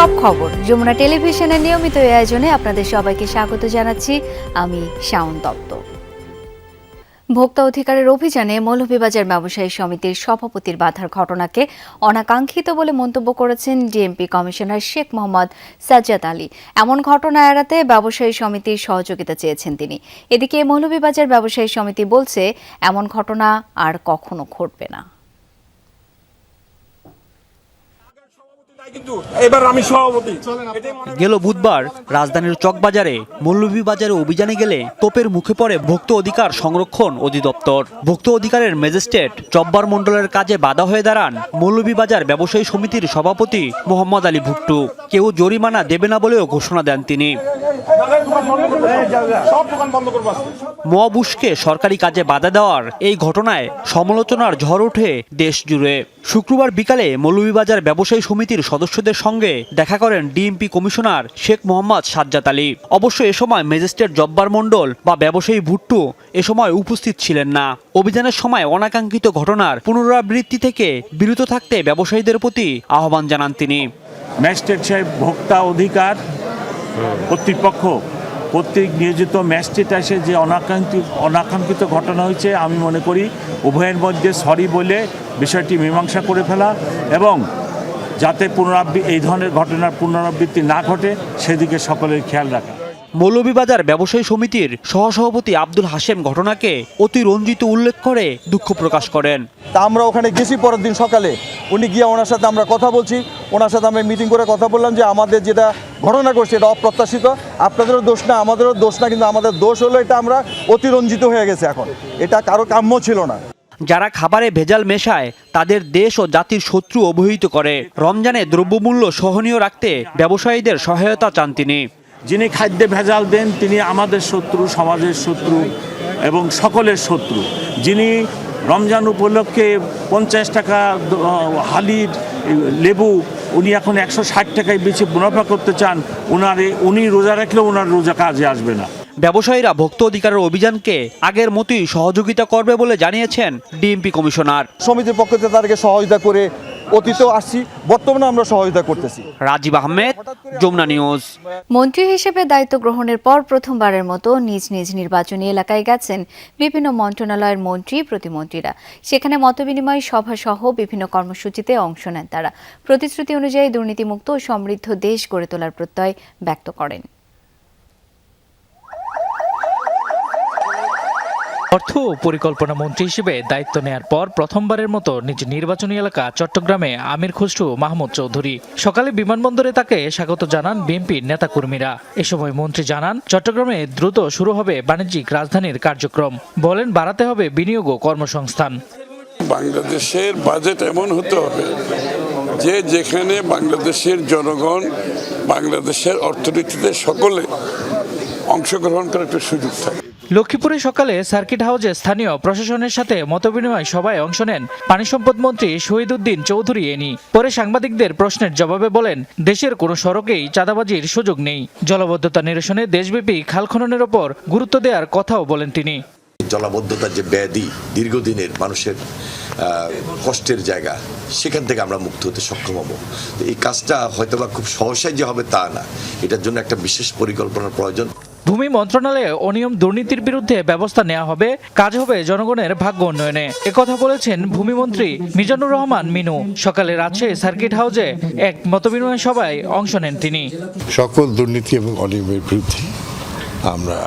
সব খবর যমুনা টেলিভিশনের নিয়মিত এই আয়োজনে আপনাদের সবাইকে স্বাগত জানাচ্ছি। আমি শাওন দত্ত। ভোক্তা অধিকারের অভিযানে মৌলভীবাজার ব্যবসায়ী সমিতির সভাপতির বাধার ঘটনাকে অনাকাঙ্ক্ষিত বলে মন্তব্য করেছেন ডিএমপি কমিশনার শেখ মোহাম্মদ সাজ্জাদ আলী। এমন ঘটনা এড়াতে ব্যবসায়ী সমিতির সহযোগিতা চেয়েছেন তিনি। এদিকে মৌলভীবাজার ব্যবসায়ী সমিতি বলছে, এমন ঘটনা আর কখনো ঘটবে না। গেল বুধবার রাজধানীর চকবাজারে মৌলভীবাজারে অভিযানে গেলে তোপের মুখে পড়ে ভোক্তা অধিকার সংরক্ষণ অধিদপ্তর। ভোক্তা অধিকারের ম্যাজিস্ট্রেট জব্বার মণ্ডলের কাজে বাধা হয়ে দাঁড়ান মৌলভীবাজার ব্যবসায়ী সমিতির সভাপতি মোহাম্মদ আলী ভুট্টু। কেউ জরিমানা দেবে না বলেও ঘোষণা দেন তিনি। মহাবুশকে সরকারি কাজে বাধা দেওয়ার এই ঘটনায় সমালোচনার ঝড় ওঠে দেশ জুড়ে। শুক্রবার বিকালে মৌলভীবাজার ব্যবসায়ী সমিতির সদস্যদের সঙ্গে দেখা করেন ডিএমপি কমিশনার শেখ মোহাম্মদ সাজ্জাদ আলী। অবশ্য এ সময় ম্যাজিস্ট্রেট জব্বার মণ্ডল বা ব্যবসায়ী ভুট্টু এ সময় উপস্থিত ছিলেন না। অভিযানের সময় অনাকাঙ্ক্ষিত ঘটনার পুনরাবৃত্তি থেকে বিরত থাকতে ব্যবসায়ীদের প্রতি আহ্বান জানান তিনি। ম্যাজিস্ট্রেট সাহেব ভোক্তা অধিকার কর্তৃপক্ষ কর্তৃক নিয়োজিত ম্যাজিস্ট্রেট এসে যে অনাকাঙ্ক্ষিত ঘটনা হয়েছে, আমি মনে করি উভয়ের মধ্যে সরি বলে বিষয়টি মীমাংসা করে ফেলা এবং যাতে এই ধরনের ঘটনার পুনরাবৃত্তি না ঘটে সেদিকে সকলের খেয়াল রাখা। মৌলভীবাজার ব্যবসায়ী সমিতির সহসভাপতি আব্দুল হাশেম ঘটনাকে অতি রঞ্জিত উল্লেখ করে দুঃখ প্রকাশ করেন। তা আমরা ওখানে গেছি পরের দিন সকালে, উনি গিয়ে ওনার সাথে আমরা কথা বলছি, ওনার সাথে আমরা মিটিং করে কথা বললাম যে আমাদের যেটা ঘটনা করছে এটা অপ্রত্যাশিত, আপনাদেরও দোষ না আমাদেরও দোষ না, কিন্তু আমাদের দোষ হলো এটা আমরা অতিরঞ্জিত হয়ে গেছে, এখন এটা কারো কাম্য ছিল না। যারা খাবারে ভেজাল মেশায় তাদের দেশ ও জাতির শত্রু অভিহিত করে। রমজানে দ্রব্যমূল্য সহনীয় রাখতে ব্যবসায়ীদের সহায়তা চান তিনি। যিনি খাদ্যে ভেজাল দেন তিনি আমাদের শত্রু, সমাজের শত্রু এবং সকলের শত্রু। যিনি রমজান উপলক্ষে 50 টাকা হালির লেবু উনি এখন 160 টাকায় বেশি মুনাফা করতে চান, উনি রোজা রাখলেও ওনার রোজা কাজে আসবে না। ব্যবসায়ীরা ভোক্তা অধিকারের অভিযানকে আগের মতোই সহযোগিতা করবে বলে জানিয়েছেন ডিএমপি কমিশনার। সমিতির পক্ষ থেকে তাদেরকে সহযোগিতা করে অতীতেও আসছি, বর্তমানে আমরা সহযোগিতা করতেছি। রাজীব আহমেদ, যমুনা নিউজ। মন্ত্রী হিসেবে দায়িত্ব গ্রহণের পর প্রথমবারের মতো নিজ নিজ নির্বাচনী এলাকায় গেছেন বিভিন্ন মন্ত্রণালয়ের মন্ত্রী প্রতিমন্ত্রীরা। সেখানে মতবিনিময় সভা সহ বিভিন্ন কর্মসূচিতে অংশ নেন তারা। প্রতিশ্রুতি অনুযায়ী দুর্নীতিমুক্ত ও সমৃদ্ধ দেশ গড়ে তোলার প্রত্যয় ব্যক্ত করেন। অর্থ ও পরিকল্পনা মন্ত্রী হিসেবে দায়িত্ব নেয়ার পর প্রথমবারের মতো নিজ নির্বাচনী এলাকা চট্টগ্রামে আমির খসরু মাহমুদ চৌধুরী। সকালে বিমানবন্দরে তাকে স্বাগত জানান বিএনপির নেতাকর্মীরা। এ সময় মন্ত্রী জানান, চট্টগ্রামে দ্রুত শুরু হবে বাণিজ্যিক রাজধানীর কার্যক্রম। বলেন, বাড়াতে হবে বিনিয়োগ ও কর্মসংস্থান। বাংলাদেশের বাজেট এমন হতে হবে যে যেখানে বাংলাদেশের জনগণ, বাংলাদেশের অর্থনীতিতে সকলে অংশগ্রহণ করার একটা সুযোগ থাকে। লক্ষ্মীপুরে সকালে সার্কিট হাউসে স্থানীয় প্রশাসনের সাথে মতবিনিময় সভায় অংশ নেন পানি সম্পদ মন্ত্রী শহীদউদ্দিন চৌধুরী এনি। পরে সাংবাদিকদের প্রশ্নের জবাবে বলেন, দেশের কোনো সড়কেই চাঁদাবাজির সুযোগ নেই। জলাবদ্ধতা নিরসনে দেশব্যাপী খাল খননের ওপর গুরুত্ব দেওয়ার কথাও বলেন তিনি। জলাবদ্ধতার যে ব্যাধি, দীর্ঘদিনের মানুষের কষ্টের জায়গা, সেখান থেকে আমরা মুক্ত হতে সক্ষম হব। তো এই কাজটা হয়তোবা খুব সহসাই যে হবে তা না, এটার জন্য একটা বিশেষ পরিকল্পনার প্রয়োজন। ভূমি মন্ত্রণালয়ে অনিয়ম দুর্নীতির বিরুদ্ধে ব্যবস্থা নেওয়া হবে, কাজ হবে জনগণের ভাগ্য উন্নয়নে। একথা বলেছেন ভূমিমন্ত্রী মিজানুর রহমান মিনু। সকালে রাজশাহী সার্কিট হাউসে এক মতবিনিময় সভায় অংশ নেন তিনি। সকল দুর্নীতি এবং অনিয়মের বিরুদ্ধে আমরা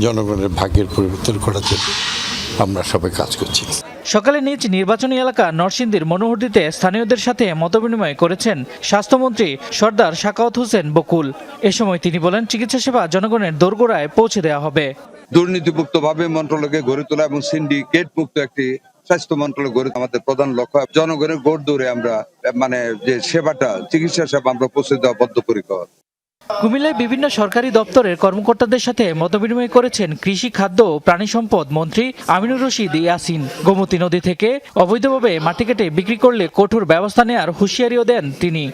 জনগণের ভাগ্যের পরিবর্তন করার জন্য আমরা সবাই কাজ করছি। সকালে নিজ নির্বাচনী এলাকা নরসিংদীর মনোহরদীতে স্থানীয়দের সাথে মতবিনিময় করেছেন স্বাস্থ্যমন্ত্রী সর্দার সাখাওয়াত হোসেন বকুল। এ সময় তিনি বলেন, চিকিৎসা সেবা জনগণের দোরগোড়ায় পৌঁছে দেওয়া হবে। দুর্নীতিমুক্তভাবে মন্ত্রণালয়কে গড়ে তোলা এবং সিন্ডিকেট মুক্ত একটি স্বাস্থ্য মন্ত্রণালয় গড়ে আমাদের প্রধান লক্ষ্য। জনগণের গোড় দৌড়ে আমরা যে সেবাটা, চিকিৎসা সেবা আমরা পৌঁছে দেওয়া বদ্ধপরিকর। কুমিল্লায় বিভিন্ন সরকারি দপ্তরের কর্মকর্তাদের সাথে মতবিনিময় করেছেন কৃষি, খাদ্য ও প্রাণী সম্পদ মন্ত্রী আমিনুর রশিদ ইয়াসিন। গোমতী নদী থেকে অবৈধভাবে মাটি কেটে বিক্রি করলে কঠোর ব্যবস্থা নেওয়ার হুঁশিয়ারিও দেন তিনি।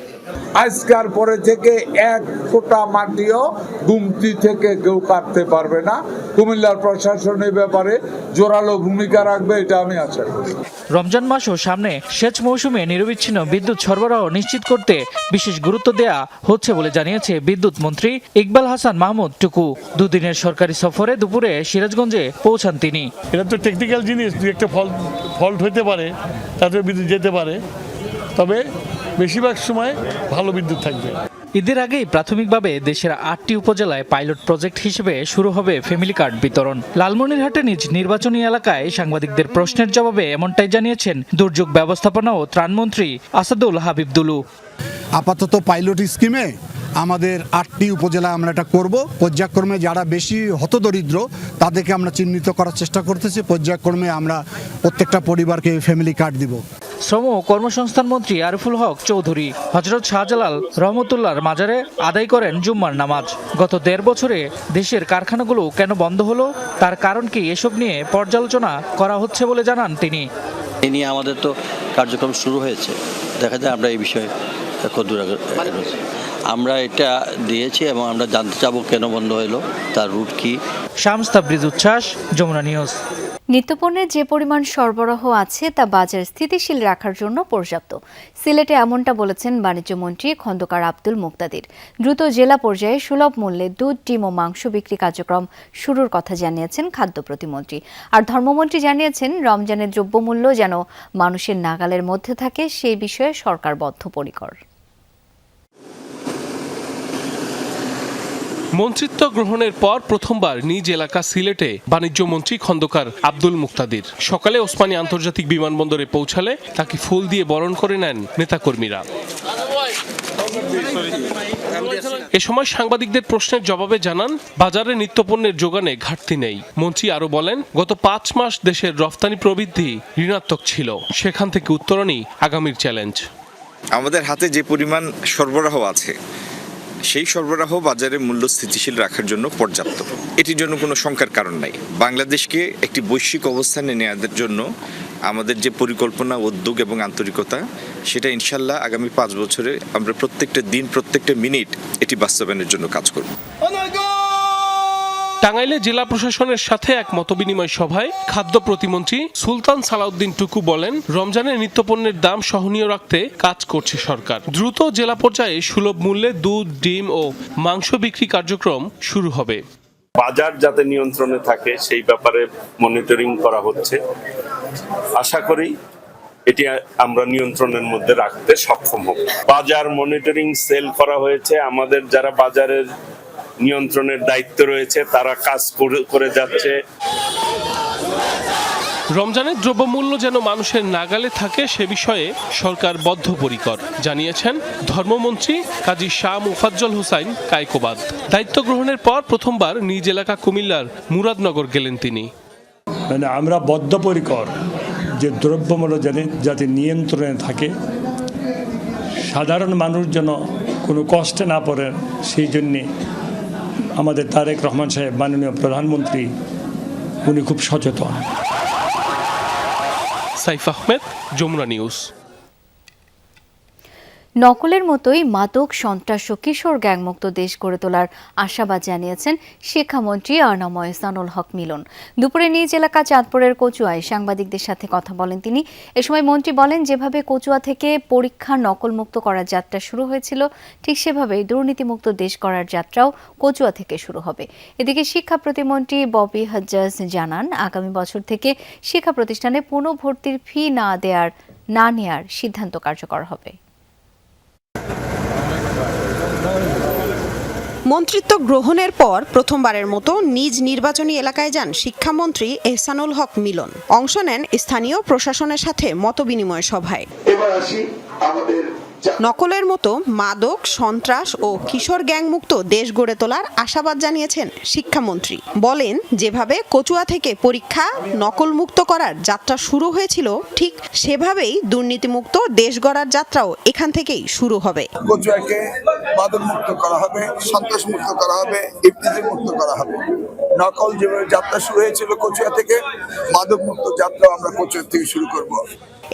আজকার পরে থেকে এক ফোঁটা মাটিও গুমতি থেকে কেউ কাটতে পারবে না। কুমিল্লার প্রশাসন এই ব্যাপারে জোরালো ভূমিকা রাখবে, এটা আমি আশা করি। রমজান মাসও সামনে, সেচ মৌসুমে নিরবিচ্ছিন্ন বিদ্যুৎ সরবরাহ নিশ্চিত করতে বিশেষ গুরুত্ব দেয়া হচ্ছে বলে জানিয়েছে বিদ্যুৎ মন্ত্রী ইকবাল হাসান মাহমুদ টুকু। দুদিনের সরকারি সফরে দুপুরে সিরাজগঞ্জে পৌঁছান তিনি। এটা তো টেকনিক্যাল জিনিস, দু একটা ফল্ট হতে পারে, তাতে বিদ্যুৎ যেতে পারে, তবে বেশিরভাগ সময় ভালো বিদ্যুৎ থাকবে। ঈদের আগেই প্রাথমিকভাবে দেশের 8টি উপজেলায় পাইলট প্রজেক্ট হিসেবে শুরু হবে ফ্যামিলি কার্ড বিতরণ। লালমনিরহাটে নিজ নির্বাচনী এলাকায় সাংবাদিকদের প্রশ্নের জবাবে এমনটাই জানিয়েছেন দুর্যোগ ব্যবস্থাপনা ও ত্রাণমন্ত্রী আসাদুল হাবিব দুলু। আপাতত পাইলট স্কিমে আমাদের 8টি উপজেলায় আমরা এটা করব। পর্যায়ক্রমে যারা বেশি হতদরিদ্র তাদেরকে আমরা চিহ্নিত করার চেষ্টা করতেছি। পর্যায়ক্রমে আমরা প্রত্যেকটা পরিবারকে ফ্যামিলি কার্ড দিব। শ্রম ও কর্মসংস্থান মন্ত্রী আরিফুল হক চৌধুরী হযরত শাহজালাল রহমতুল্লাহর মাজারে আদায় করেন জুম্মার নামাজ। গত 1.5 বছরে দেশের কারখানাগুলো কেন বন্ধ হলো, তার কারণ কি, এসব নিয়ে পর্যালোচনা করা হচ্ছে বলে জানান তিনি। এ নিয়ে আমাদের তো কার্যক্রম শুরু হয়েছে, দেখা যায় আমরা এই বিষয়ে কতদূর আমরা এটা দিয়েছি এবং আমরা জানতে চাবো কেন বন্ধ হলো, তার রুট কি। শামস তাবরিজ উচ্ছ্বাস, যমুনা নিউজ। নিত্যপণ্যের যে পরিমাণ সরবরাহ আছে তা বাজার স্থিতিশীল রাখার জন্য পর্যাপ্ত। সিলেটে এমনটা বলেছেন বাণিজ্য মন্ত্রী খন্দকার আব্দুল মুক্তাদির। দ্রুত জেলা পর্যায়ে সুলভ মূল্যে দুধ, ডিম ও মাংস বিক্রি কার্যক্রম শুরুর কথা জানিয়েছেন খাদ্য প্রতিমন্ত্রী। আর ধর্মমন্ত্রী জানিয়েছেন রমজানের দ্রব্যমূল্য যেন মানুষের নাগালের মধ্যে থাকে, সেই বিষয়ে সরকার বদ্ধপরিকর। মন্ত্রিত্ব গ্রহণের পর প্রথমবার নিজ এলাকা সিলেটে বাণিজ্য মন্ত্রী খন্দকার আব্দুল মুক্তাদির। সকালে ওসমানী আন্তর্জাতিক বিমানবন্দরে পৌঁছালে তাকে ফুল দিয়ে বরণ করে নেন নেতাকর্মীরা। এ সময় সাংবাদিকদের প্রশ্নের জবাবে জানান, বাজারে নিত্যপণ্যের যোগানে ঘাটতি নেই। মন্ত্রী আরো বলেন, গত 5 মাস দেশের রফতানি প্রবৃদ্ধি ঋণাত্মক ছিল, সেখান থেকে উত্তরণই আগামীর চ্যালেঞ্জ। আমাদের হাতে যে পরিমাণ সরবরাহ আছে সেই সরবরাহ বাজারে মূল্য স্থিতিশীল রাখার জন্য পর্যাপ্ত। এটির জন্য কোনো শঙ্কার কারণ নাই। বাংলাদেশকে একটি বৈশ্বিক অবস্থানে নেওয়ার জন্য আমাদের যে পরিকল্পনা, উদ্যোগ এবং আন্তরিকতা, সেটা ইনশাল্লাহ আগামী 5 বছরে আমরা প্রত্যেকটা দিন, প্রত্যেকটা মিনিট এটি বাস্তবায়নের জন্য কাজ করব। টাঙ্গাইলে জেলা প্রশাসনের সাথে এক মতবিনিময় সভায় খাদ্য প্রতিমন্ত্রী সুলতান সালাউদ্দিন টুকু বলেন, রমজানের নিত্যপণ্যের দাম সহনীয় রাখতে কাজ করছে সরকার। দ্রুত জেলা পর্যায়ে সুলভ মূল্যে দুধ, ডিম ও মাংস বিক্রি কার্যক্রম শুরু হবে। বাজার যাতে নিয়ন্ত্রণে থাকে সেই ব্যাপারে মনিটরিং করা হচ্ছে। আশা করি এটি আমরা নিয়ন্ত্রণের মধ্যে রাখতে সক্ষম হব। বাজার মনিটরিং সেল করা হয়েছে, আমাদের যারা বাজারের নিয়ন্ত্রণের দায়িত্ব রয়েছে তারা কাজ করে যাচ্ছে। রমজানের দ্রব্যমূল্য যেন মানুষের নাগালে থাকে সে বিষয়ে সরকার বদ্ধপরিকর, জানিয়েছেন ধর্মমন্ত্রী কাজী শাহ মুফাজ্জল হোসাইন কায়কোবাদ। দায়িত্ব গ্রহণের পর প্রথমবার নিজ এলাকা কুমিল্লার মুরাদনগর গেলেন তিনি। আমরা বদ্ধপরিকর যে দ্রব্যমূল্য যাতে নিয়ন্ত্রণে থাকে, সাধারণ মানুষ যেন কোনো কষ্টে না পড়ে, সেই জন্যে আমাদের তারেক রহমান সাহেব মাননীয় প্রধানমন্ত্রী উনি খুব সচেতন। সাইফ আহমেদ, যমুনা নিউজ। নকলের মতোই মাদক, সন্ত্রাস ও কিশোর গ্যাংমুক্ত দেশ গড়ে তোলার আশাবাদ জানিয়েছেন শিক্ষামন্ত্রী আরনাম এহসানুল হক মিলন। দুপুরে নিজ এলাকা চাঁদপুরের কচুয়ায় সাংবাদিকদের সাথে কথা বলেন তিনি। এ সময় মন্ত্রী বলেন, যেভাবে কচুয়া থেকে পরীক্ষা নকলমুক্ত করার যাত্রা শুরু হয়েছিল, ঠিক সেভাবেই দুর্নীতিমুক্ত দেশ করার যাত্রাও কচুয়া থেকে শুরু হবে। এদিকে শিক্ষা প্রতিমন্ত্রী ববি হাজ্জাজ জানান, আগামী বছর থেকে শিক্ষা প্রতিষ্ঠানে পুনঃভর্তির ফি না নেয়ার সিদ্ধান্ত কার্যকর হবে। মন্ত্রিত্ব গ্রহণের পর প্রথমবারের মতো নিজ নির্বাচনী এলাকায় যান শিক্ষামন্ত্রী এহসানুল হক মিলন। অংশ নেন স্থানীয় প্রশাসনের সাথে মতবিনিময় সভায়। এবার আসি আমাদের নকলের মতো মাদক, সন্ত্রাস ও কিশোর গ্যাংমুক্ত দেশ গড়ে তোলার আশাবাদ জানিয়েছেন শিক্ষামন্ত্রী। বলেন, যেভাবে কচুয়া থেকে পরীক্ষা নকলমুক্ত করার যাত্রা শুরু হয়েছিল, ঠিক সেভাবেই দুর্নীতিমুক্ত দেশ গড়ার যাত্রাও এখান থেকেই শুরু হবে। কচুয়াকে মাদক মুক্ত করা হবে, সন্ত্রাস মুক্ত করা হবে, ইফতিজি মুক্ত করা হবে। নকল যেভাবে যাত্রা শুরু হয়েছিল কচুয়া থেকে, মাদক মুক্ত যাত্রা আমরা কচুয়া থেকে শুরু করব।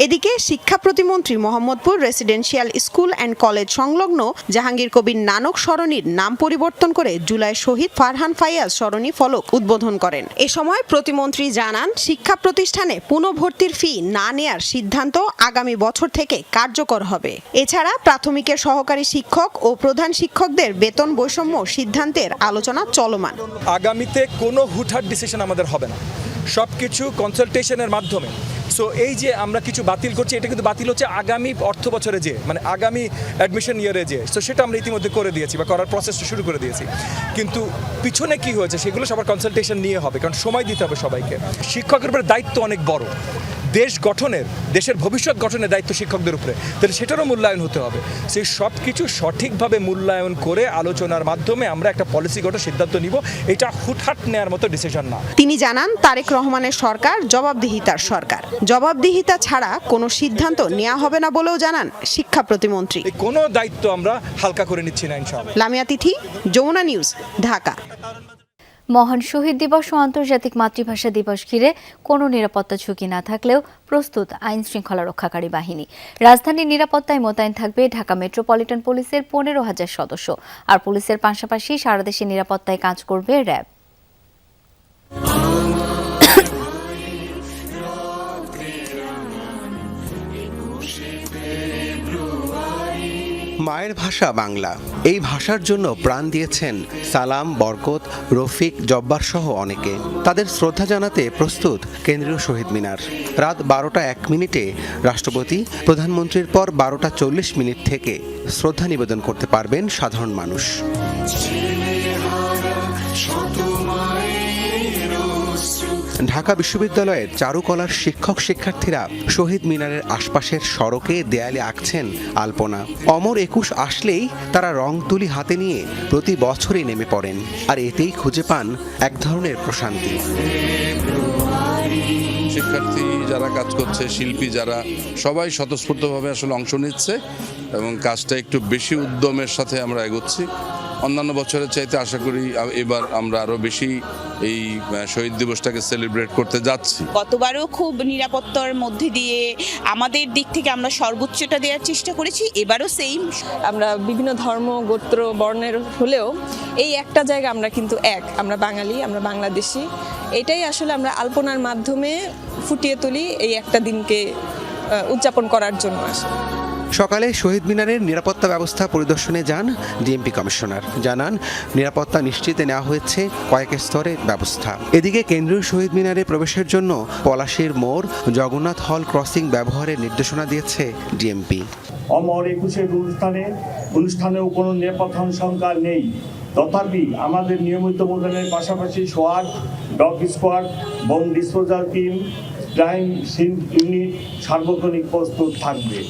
এদিকে শিক্ষা প্রতিমন্ত্রী Mohammadpur residential school and college সংলগ্ন জাহাঙ্গীর কবির নানক সরণির নাম পরিবর্তন করে জুলাই শহীদ ফারহান ফাইয়াজ সরণি ফলক উদ্বোধন করেন। এ সময় প্রতিমন্ত্রী জানান, শিক্ষা প্রতিষ্ঠানে পুনঃভর্তির ফি না নেয়ার সিদ্ধান্ত আগামী বছর থেকে কার্যকর হবে। এছাড়া প্রাথমিকের সহকারী শিক্ষক ও প্রধান শিক্ষকদের বেতন বৈষম্য সিদ্ধান্তের আলোচনা চলমান। আগামীতে কোনো হুটহাট ডিসিশন আমাদের হবে না, সবকিছু কনসালটেশনের মাধ্যমে। সো এই যে আমরা কিছু বাতিল করছি, এটা কিন্তু বাতিল হচ্ছে আগামী অর্থ বছরে যে, মানে আগামী অ্যাডমিশন ইয়ারে যে। সো সেটা আমরা ইতিমধ্যে করে দিয়েছি বা করার প্রসেসটা শুরু করে দিয়েছি। কিন্তু পিছনে কি হয়েছে সেগুলো সবার কনসালটেশন নিয়ে হবে, কারণ সময় দিতে হবে সবাইকে। শিক্ষকের উপরে দায়িত্ব অনেক বড়, দেশ গঠনের, দেশের ভবিষ্যৎ গঠনের দায়িত্ব শিক্ষকদের উপরে, তাহলে সেটারও মূল্যায়ন হতে হবে। সেই সব কিছু সঠিকভাবে মূল্যায়ন করে আলোচনার মাধ্যমে আমরা একটা পলিসিগত সিদ্ধান্ত নিব, এটা হুটহাট নেওয়ার মতো ডিসিশন না। তিনি জানান, তারেক রহমানের সরকার জবাবদিহিতার সরকার, জবাবদিহিতা ছাড়া কোনো সিদ্ধান্ত নেওয়া হবে না বলেও জানান শিক্ষা প্রতিমন্ত্রী। কোনো দায়িত্ব আমরা হালকা করে নিচ্ছি না ইনশাআল্লাহ। লামিয়া তিথি, যমুনা নিউজ, ঢাকা। মহান শহীদ দিবস ও আন্তর্জাতিক মাতৃভাষা দিবস ঘিরে কোনো নিরাপত্তা ঝুঁকি না থাকলেও প্রস্তুত আইন শৃঙ্খলা রক্ষাকারী বাহিনী। রাজধানীর নিরাপত্তায় মোতায়েন থাকবে ঢাকা মেট্রোপলিটন পুলিশের 15,000 সদস্য। আর পুলিশের পাশাপাশি সারা দেশে নিরাপত্তায় কাজ করবে র্যাব। মায়ের ভাষা বাংলা, এই ভাষার জন্য প্রাণ দিয়েছেন সালাম, বরকত, রফিক, জব্বার সহ অনেকে। তাদের শ্রদ্ধা জানাতে প্রস্তুত কেন্দ্রীয় শহীদ মিনার। রাত 12টা 1 মিনিটে রাষ্ট্রপতি, প্রধানমন্ত্রীর পর 12টা 40 মিনিট থেকে শ্রদ্ধা নিবেদন করতে পারবেন সাধারণ মানুষ। ঢাকা বিশ্ববিদ্যালয়ের চারুকলার শিক্ষক শিক্ষার্থীরা শহীদ মিনারের আশপাশের সড়কে দেয়ালে আঁকছেন আলপনা। অমর 21 আসলেই তারা রং তুলি হাতে নিয়ে প্রতি বছরই নেমে পড়েন, আর এতেই খুঁজে পান এক ধরনের প্রশান্তি। শিক্ষার্থী যারা কাজ করছে, শিল্পী যারা, সবাই স্বতঃস্ফূর্তভাবে আসলে অংশ নিচ্ছে এবং কাজটা একটু বেশি উদ্যমের সাথে আমরা এগোচ্ছি। অন্যান্য বছরের চাইতে আশা করি এবার আমরা আরো বেশি এই শহীদ দিবসটাকে সেলিব্রেট করতে যাচ্ছি। গতবারও খুব নিরাপত্তার মধ্যে দিয়ে আমাদের দিক থেকে আমরা সর্বোচ্চটা দেওয়ার চেষ্টা করেছি, এবারও সেম। আমরা বিভিন্ন ধর্ম, গোত্র, বর্ণের হলেও এই একটা জায়গা আমরা কিন্তু এক, আমরা বাঙালি, আমরা বাংলাদেশি। এটাই আসলে আমরা আলপনার মাধ্যমে ফুটিয়ে তুলি এই একটা দিনকে উদযাপন করার জন্য আসলে। সকালে শহীদ মিনারের নিরাপত্তা ব্যবস্থা পরিদর্শনে যান ডিএমপি কমিশনার। জানান, নিরাপত্তা নিশ্চিতে নেওয়া হয়েছে কয়েক স্তরে ব্যবস্থা। এদিকে কেন্দ্রীয় শহীদ মিনারে প্রবেশের জন্য পলাশীর মোড়, জগন্নাথ হল ক্রসিং ব্যবহারের নির্দেশনা দিয়েছে ডিএমপি। অমর 21-এর অনুষ্ঠানেও কোনো নিরাপত্তা সংখ্যা নেই। তথাপি আমাদের নিয়মিত মোতায়েনের পাশাপাশি সোয়াট, dog squad, bomb disposal team, crime scene unit সার্বক্ষণিক প্রস্তুত থাকবে।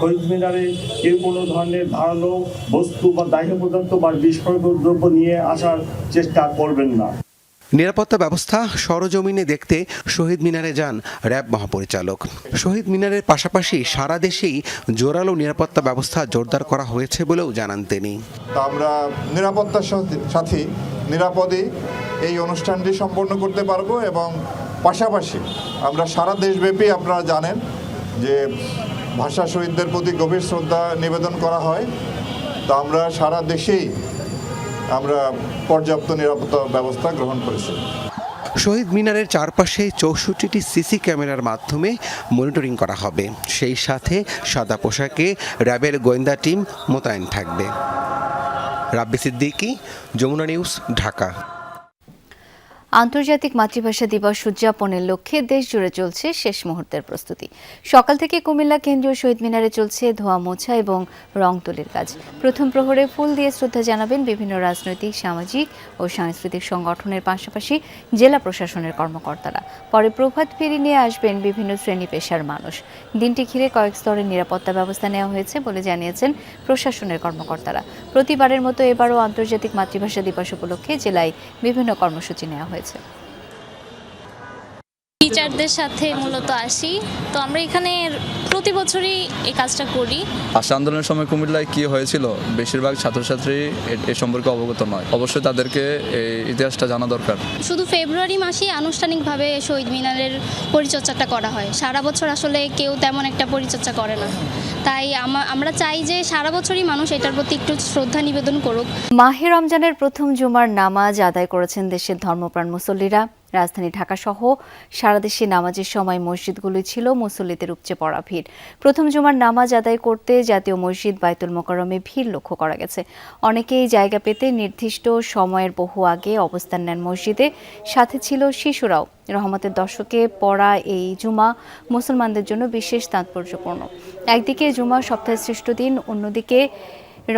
শহীদ মিনারে কেউ কোনো ধরনের ধারালো বস্তু বা দাহ্য পদার্থ বা বিস্ফোরক দ্রব্য নিয়ে আসার চেষ্টা করবেন না। নিরাপত্তা ব্যবস্থা সরজমিনে দেখতে শহীদ মিনারে যান র্যাব মহাপরিচালক। শহীদ মিনারের পাশাপাশি সারা দেশেই জোরালো নিরাপত্তা ব্যবস্থা জোরদার করা হয়েছে বলেও জানান তিনি। আমরা নিরাপত্তার সাথে নিরাপদে এই অনুষ্ঠানটি সম্পন্ন করতে পারবো এবং পাশাপাশি আমরা সারা দেশব্যাপী, আপনারা জানেন যে ভাষা শহীদদের প্রতি গভীর শ্রদ্ধা নিবেদন করা হয়, তো আমরা সারা দেশেই আমরা পর্যাপ্ত নিরাপত্তা ব্যবস্থা গ্রহণ করেছি। শহীদ মিনারের চারপাশে 64টি সিসি ক্যামেরার মাধ্যমে মনিটরিং করা হবে। সেই সাথে সাদা পোশাকে র্যাবের গোয়েন্দা টিম মোতায়েন থাকবে। রাব্বি সিদ্দিকী, যমুনা নিউজ, ঢাকা। আন্তর্জাতিক মাতৃভাষা দিবস উদযাপনের লক্ষ্যে দেশ জুড়ে চলছে শেষ মুহূর্তের প্রস্তুতি। সকাল থেকে কুমিল্লা কেন্দ্রীয় শহীদ মিনারে চলছে ধোয়া মোছা এবং রং তুলির কাজ। প্রথম প্রহরে ফুল দিয়ে শ্রদ্ধা জানাবেন বিভিন্ন রাজনৈতিক, সামাজিক ও সাংস্কৃতিক সংগঠনের পাশাপাশি জেলা প্রশাসনের কর্মকর্তারা। পরে প্রভাত ফেরি নিয়ে আসবেন বিভিন্ন শ্রেণী পেশার মানুষ। দিনটি ঘিরে কয়েক স্তরের নিরাপত্তা ব্যবস্থা নেওয়া হয়েছে বলে জানিয়েছেন প্রশাসনের কর্মকর্তারা। প্রতিবারের মতো এবারও আন্তর্জাতিক মাতৃভাষা দিবস উপলক্ষে জেলায় বিভিন্ন কর্মসূচি নেওয়া হয়েছে। টিচারদের সাথে মূলত আসি, তো আমরা এখানে প্রতি বছরই এই কাজটা করি। ভাষা আন্দোলনের সময় কুমিল্লায় কি হয়েছিল বেশিরভাগ ছাত্রছাত্রী এ সম্পর্কে অবগত নয়। অবশ্যই তাদেরকে এই ইতিহাসটা জানা দরকার। শুধু ফেব্রুয়ারি মাসেই আনুষ্ঠানিকভাবে শহীদ মিনারের পরিচর্যাটা করা হয়। সারা বছর আসলে কেউ তেমন একটা পরিচর্যা করে না, তাই আমরা চাই যে সারা বছরই মানুষ এটার প্রতি একটু শ্রদ্ধা নিবেদন করুক। মাহে রমজানের প্রথম জুমার নামাজ আদায় করেছেন দেশের ধর্মপ্রাণ মুসল্লিরা। রাজধানী ঢাকা সহ সারা দেশে নামাজের সময় মসজিদগুলোই ছিল মুসল্লিদের উপচে পড়া ভিড়। প্রথম জুমার নামাজ আদায় করতে জাতীয় মসজিদ বায়তুল মোকাররমে ভিড় লক্ষ্য করা গেছে। অনেকেই জায়গা পেতে নির্দিষ্ট সময়ের বহু আগে অবস্থান নেন মসজিদে, সাথে ছিল শিশুরাও। রহমতের দশকে পড়া এই জুমা মুসলমানদের জন্য বিশেষ তাৎপর্যপূর্ণ। একদিকে জুমা সপ্তাহের শ্রেষ্ঠ দিন, অন্যদিকে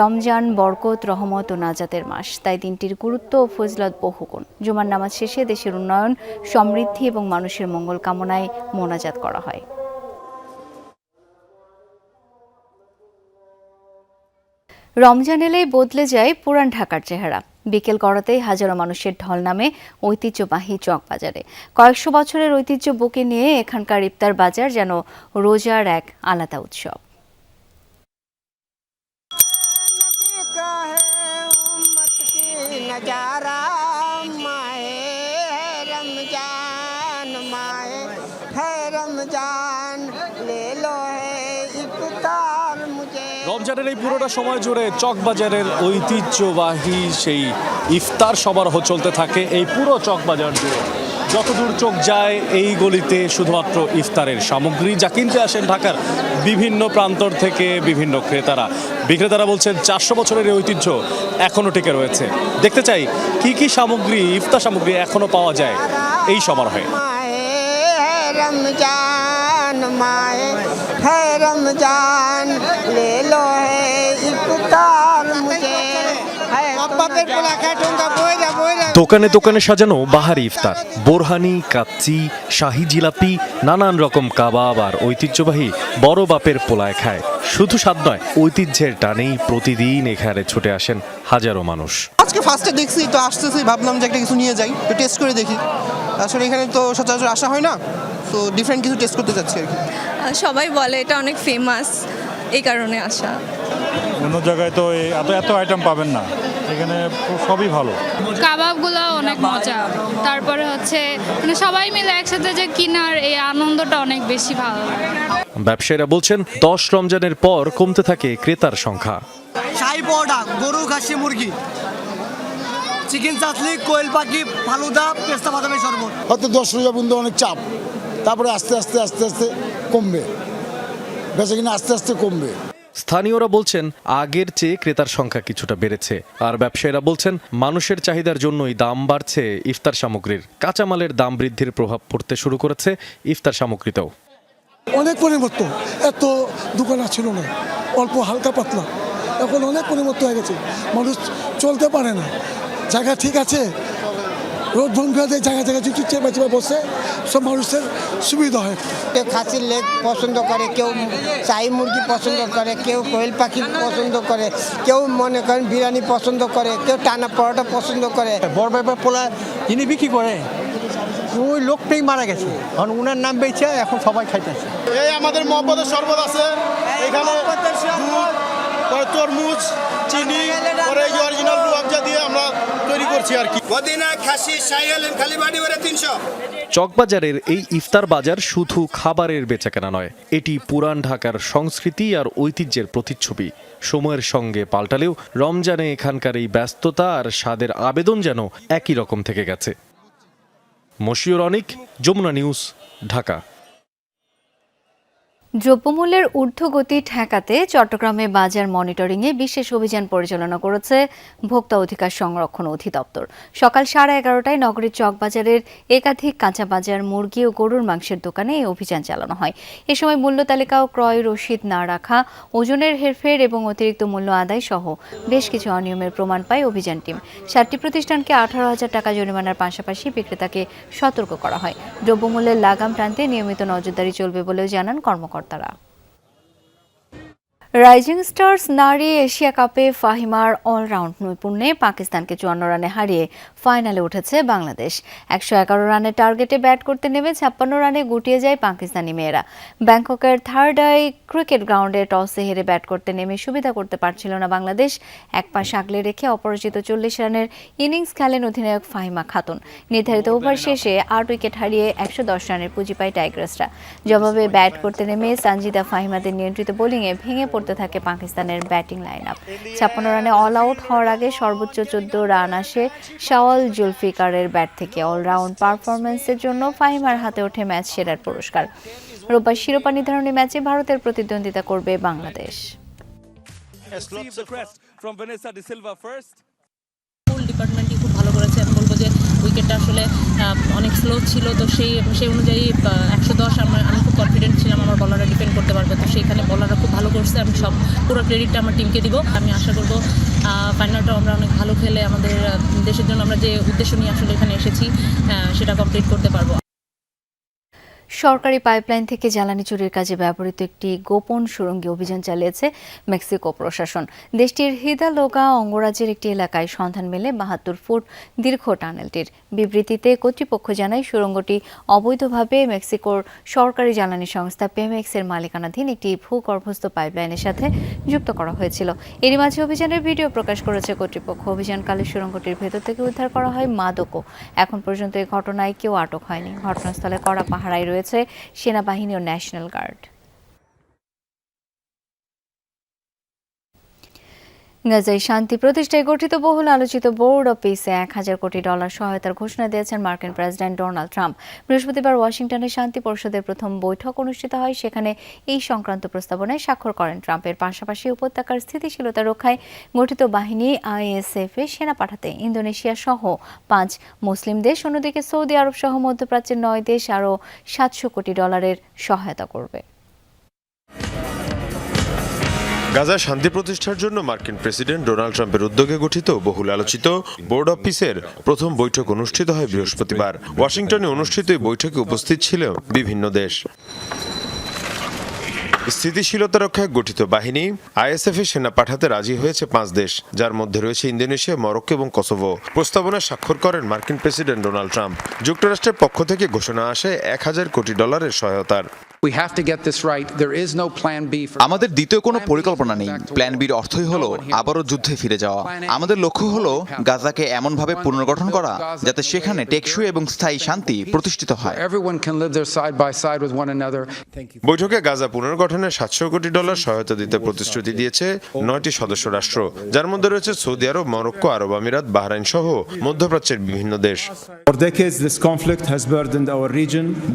রমজান বরকত, রহমত ও নাজাতের মাস, তাই দিনটির গুরুত্ব ও ফজিলত বহুগুণ। জুমার নামাজ শেষে দেশের উন্নয়ন, সমৃদ্ধি এবং মানুষের মঙ্গল কামনায় মোনাজাত করা হয়। রমজান এলেই বদলে যায় পুরান ঢাকার চেহারা। বিকেল গড়াতেই হাজারো মানুষের ঢল নামে ঐতিহ্যবাহী চকবাজারে। কয়েকশো বছরের ঐতিহ্য বুকে নিয়ে এখানকার ইফতার বাজার যেন রোজার এক আলাদা উৎসব। রমজানের এই পুরোটা সময় জুড়ে চকবাজারের ঐতিহ্যবাহী সেই ইফতার সমারোহ চলতে থাকে এই পুরো চকবাজার জুড়ে। যতদূর চোখ যায় এই গলিতে শুধুমাত্র ইফতারের সামগ্রী, যা কিনতে আসেন ঢাকার বিভিন্ন প্রান্তর থেকে বিভিন্ন ক্রেতারা। বিক্রেতারা বলছেন 400 বছরের এই ঐতিহ্য এখনও টিকে রয়েছে। দেখতে চাই কি কি সামগ্রী, ইফতার সামগ্রী এখনও পাওয়া যায় এই সমারোহে। দোকানে দোকানে সাজানো বাহারি ইফতার, বোরহানি, কাচ্চি, শাহি জিলাপি, নানান রকম কাবাব আর ঐতিহ্যবাহী বড় বাপের পোলায় খায়। শুধু স্বাদ নয়, ঐতিহ্যের টানেই প্রতিদিন এখানে ছুটে আসেন হাজারো মানুষ। আজকে ফার্স্টে দেখছি তো আসতেছি, ভাবলাম যে একটা কিছু নিয়ে যাই, তো টেস্ট করে দেখি। আসলে এখানে তো সচরাচর আসা হয় না, তো ডিফারেন্ট কিছু টেস্ট করতে যাচ্ছি আর কি। সবাই বলে এটা অনেক ফেমাস, এই কারণে আসা। অন্য জায়গায় তো এত আইটেম পাবেন না, এখানে সবই ভালো। কাবাবগুলো অনেক মজা, তারপরে হচ্ছে মানে সবাই মিলে একসাথে যে কিনার এই আনন্দটা অনেক বেশি ভালো। ব্যবসায়ীরা বলছেন 10 রমজানের পর কমতে থাকে ক্রেতার সংখ্যা। শাহী পরোটা, গরু, খাসি, মুরগি, চিকেন চাটনি, কোয়েল পাখি, ফালুদা, পেস্তা বাদামের শরবত। হয়তো 10 রোজা বন্ধু অনেক চাপ, তারপরে আস্তে আস্তে কমবে, বেচা কিনা আস্তে আস্তে কমবে। স্থানীয়রা বলছেন আগের চেয়ে ক্রেতার সংখ্যা কিছুটা বেড়েছে, আর ব্যবসায়ীরা বলছেন মানুষের চাহিদার জন্যই দাম বাড়ছে ইফতার সামগ্রীর। কাঁচামালের দাম বৃদ্ধির প্রভাব পড়তে শুরু করেছে ইফতার সামগ্রীতেও। অনেক পরিবর্তন, এত দোকান ছিল না, অল্প হালকা পাতলা, এখন অনেক পরিবর্তন হয়ে গেছে। মানুষ চলতে পারে না, জায়গা ঠিক আছে, রোড ভঙ্গি জায়গা যদি চেপে বসে সব মানুষের সুবিধা হয়। কেউ খাসির লেগ পছন্দ করে, কেউ শাহী মুরগি পছন্দ করে, কেউ কোয়েল পাখি পছন্দ করে, কেউ মনে করেন বিরিয়ানি পছন্দ করে, কেউ টানা পরোটা পছন্দ করে। বড় ব্যাপার পোলা যিনি বিক্রি করে ওই লোকটাই মারা গেছে, কারণ উনার নাম বেঁচে এখন সবাই খাইতেছে। এই আমাদের মহব্বতের শরবত আছে এখানে, তরমুজ, চিনি, অরিজিনাল রুয়াবজা দিয়ে আমরা তৈরি করছি আর কি। মদিনা খাসি শাহী খালি বাড়ি করে 300। চকবাজারের এই ইফতার বাজার শুধু খাবারের বেচাকেনা নয়, এটি পুরান ঢাকার সংস্কৃতি আর ঐতিহ্যের প্রতিচ্ছবি। সময়ের সঙ্গে পাল্টালেও রমজানে এখানকার এই ব্যস্ততা আর স্বাদের আবেদন যেন একই রকম থেকে গেছে। মশিউর অনিক, যমুনা নিউজ, ঢাকা। দ্রব্যমূল্যের ঊর্ধ্বগতি ঠেকাতে চট্টগ্রামে বাজার মনিটরিংয়ে বিশেষ অভিযান পরিচালনা করেছে ভোক্তা অধিকার সংরক্ষণ অধিদপ্তর। সকাল 11:30টায় নগরীর চকবাজারের একাধিক কাঁচা বাজার, মুরগি ও গরুর মাংসের দোকানে এই অভিযান চালানো হয়। এ সময় মূল্য তালিকা ও ক্রয় রসিদ না রাখা, ওজনের হেরফের এবং অতিরিক্ত মূল্য আদায় সহ বেশ কিছু অনিয়মের প্রমাণ পায় অভিযান টিম। 7টি প্রতিষ্ঠানকে 18,000 টাকা জরিমানার পাশাপাশি বিক্রেতাকে সতর্ক করা হয়। দ্রব্যমূল্যের লাগাম টানতে নিয়মিত নজরদারি চলবে বলেও জানান কর্মকর্তারা। রাইজিং স্টার্স নারী এশিয়া কাপে ফাহিমার অলরাউন্ড নৈপুণ্যে পাকিস্তানকে 54 রানে হারিয়ে ফাইনালে উঠেছে বাংলাদেশ। 111 রানের টার্গেটে ব্যাট করতে নেমে 56 রানে গুটিয়ে যায় পাকিস্তানি মেয়েরা। ব্যাংককের থার্ড আই ক্রিকেট গ্রাউন্ডে টসে হেরে ব্যাট করতে নেমে সুবিধা করতে পারছিল না বাংলাদেশ। এক পাশ আগলে রেখে অপরাজিত 40 রানের ইনিংস খেলেন অধিনায়ক ফাহিমা খাতুন। নির্ধারিত ওভার শেষে 8 উইকেট হারিয়ে 110 রানের পুঁজি পায় টাইগার্সরা। জবাবে ব্যাট করতে নেমে সানজিদা ফাহিমাদের নিয়ন্ত্রিত বোলিংয়ে ভেঙে পড়তে থাকে পাকিস্তানের ব্যাটিং লাইন আপ। 56 রানে অল আউট হওয়ার আগে সর্বোচ্চ 14 রান আসে শাওয়াল জুলফিকারের ব্যাট থেকে। অলরাউন্ড পারফরম্যান্সের জন্য ফাহিমার হাতে ওঠে ম্যাচ সেরার পুরস্কার। রোববার শিরোপা নির্ধারণী ম্যাচে ভারতের প্রতিদ্বন্দ্বিতা করবে বাংলাদেশ। ডিপার্টমেন্টই খুব ভালো করেছে। আমি বলবো যে উইকেটটা আসলে অনেক স্লো ছিল, তো সেই অনুযায়ী 110 আমি খুব কনফিডেন্ট ছিলাম আমার বলাররা ডিফেন্ড করতে পারবে, তো সেইখানে বলাররা খুব ভালো করছে। আমি পুরো ক্রেডিটটা আমার টিমকে দিব। আমি আশা করব ফাইনালটাও আমরা অনেক ভালো খেলে আমাদের দেশের জন্য আমরা যে উদ্দেশ্য নিয়ে আসলে এখানে এসেছি সেটা কমপ্লিট করতে পারবো। সরকারি পাইপলাইন থেকে জ্বালানি চুরির কাজে ব্যবহৃত একটি গোপন সুড়ঙ্গে অভিযান চালিয়েছে মেক্সিকো প্রশাসন। দেশটির হিদালোগা অঙ্গরাজ্যের একটি এলাকায় সন্ধান মেলে 72 ফুট দীর্ঘ টানেলটির। বিবৃতিতে কর্তৃপক্ষ জানায় সুড়ঙ্গটি অবৈধভাবে মেক্সিকোর সরকারি জ্বালানি সংস্থা পেমেক্সের মালিকানাধীন একটি ভূগর্ভস্থ পাইপলাইনের সাথে যুক্ত করা হয়েছিল। এরই মাঝে অভিযানের ভিডিও প্রকাশ করেছে কর্তৃপক্ষ। অভিযানকালে সুড়ঙ্গটির ভেতর থেকে উদ্ধার করা হয় মাদকও। এখন পর্যন্ত এই ঘটনায় কেউ আটক হয়নি। ঘটনাস্থলে কড়া পাহারায় রয়েছে সেনাবাহিনী ও ন্যাশনাল গার্ড। গাজায় শান্তি প্রতিষ্ঠায় গঠিত বহুল আলোচিত বোর্ড অব পিসে $1,000 কোটি সহায়তার ঘোষণা দিয়েছেন মার্কিন প্রেসিডেন্ট ডোনাল্ড ট্রাম্প। বৃহস্পতিবার ওয়াশিংটনে শান্তি পরিষদের প্রথম বৈঠক অনুষ্ঠিত হয়। সেখানে এই সংক্রান্ত প্রস্তাবনায় স্বাক্ষর করেন ট্রাম্পের পাশাপাশি উপত্যকার স্থিতিশীলতা রক্ষায় গঠিত বাহিনী ISF এ সেনা পাঠাতে ইন্দোনেশিয়া সহ 5 মুসলিম দেশ, অন্যদিকে সৌদি আরব সহ মধ্যপ্রাচ্যের 9 দেশ আরও $700 কোটি সহায়তা করবে। গাজায় শান্তি প্রতিষ্ঠার জন্য মার্কিন প্রেসিডেন্ট ডোনাল্ড ট্রাম্পের উদ্যোগে গঠিত বহুল আলোচিত বোর্ড অব পিসের প্রথম বৈঠক অনুষ্ঠিত হয় বৃহস্পতিবার। ওয়াশিংটনে অনুষ্ঠিত এই বৈঠকে উপস্থিত ছিল বিভিন্ন দেশ। স্থিতিশীলতা রক্ষায় গঠিত বাহিনী ISF এ সেনা পাঠাতে রাজি হয়েছে 5 দেশ, যার মধ্যে রয়েছে ইন্দোনেশিয়া, মরক্কো এবং কসোভো। প্রস্তাবনায় স্বাক্ষর করেন মার্কিন প্রেসিডেন্ট ডোনাল্ড ট্রাম্প। যুক্তরাষ্ট্রের পক্ষ থেকে ঘোষণা আসে $1,000 কোটি সহায়তার। আমাদের দ্বিতীয় কোনো পরিকল্পনা নেই। প্ল্যান বির অর্থই হলো আবারও যুদ্ধে ফিরে যাওয়া। আমাদের লক্ষ্য হলো গাজাকে এমনভাবে পুনর্গঠন করা যাতে সেখানে টেকসই এবং স্থায়ী শান্তি প্রতিষ্ঠিত হয়। বৈঠকে গাজা পুনর্গঠনে $700 কোটি সহায়তা দিতে প্রতিশ্রুতি দিয়েছে 9টি সদস্য রাষ্ট্র, যার মধ্যে রয়েছে সৌদি আরব, মরক্কো, আরব আমিরাত, বাহরাইন সহ মধ্যপ্রাচ্যের বিভিন্ন দেশ।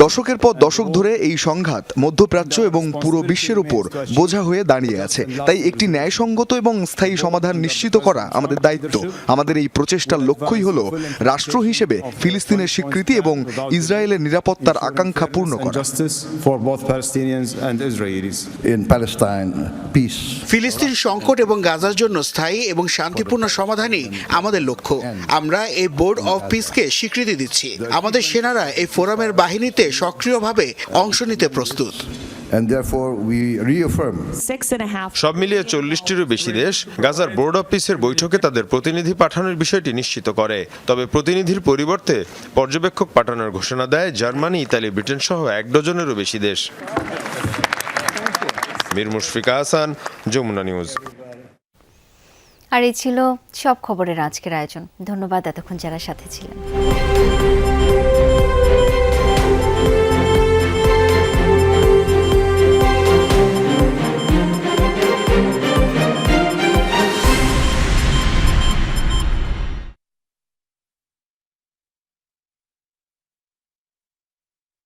দশকের পর দশক ধরে এই সংঘাত মধ্যপ্রাচ্য এবং পুরো বিশ্বের উপর বোঝা হয়ে দাঁড়িয়ে আছে। তাই একটি ন্যায়সঙ্গত এবং স্থায়ী সমাধান নিশ্চিত করা আমাদের দায়িত্ব। আমাদের এই প্রচেষ্টার লক্ষ্যই হলো রাষ্ট্র হিসেবে ফিলিস্তিনের স্বীকৃতি এবং ইসরায়েলের নিরাপত্তার আকাঙ্ক্ষা পূর্ণ করা। ফিলিস্তিন সংকট এবং গাজার জন্য স্থায়ী এবং শান্তিপূর্ণ সমাধানই আমাদের লক্ষ্য। আমরা এই বোর্ড অফ পিসকে স্বীকৃতি দিচ্ছি। আমাদের সেনারা এই ফোরামের বাহিনীতে সক্রিয়ভাবে অংশ নিতে প্রস্তুত। সব মিলিয়ে 40টিরও বেশি দেশ গাজার বোর্ড অব পিসের বৈঠকে তাদের প্রতিনিধি পাঠানোর বিষয়টি নিশ্চিত করে। তবে প্রতিনিধির পরিবর্তে পর্যবেক্ষক পাঠানোর ঘোষণা দেয় জার্মানি, ইতালি, ব্রিটেন সহ 1 ডজনেরও বেশি দেশ। মীর মুশফিকা হাসান, যমুনা নিউজ। আর এই ছিল সব খবরের আজকের আয়োজন। ধন্যবাদ এতক্ষণ যারা সাথে ছিলেন।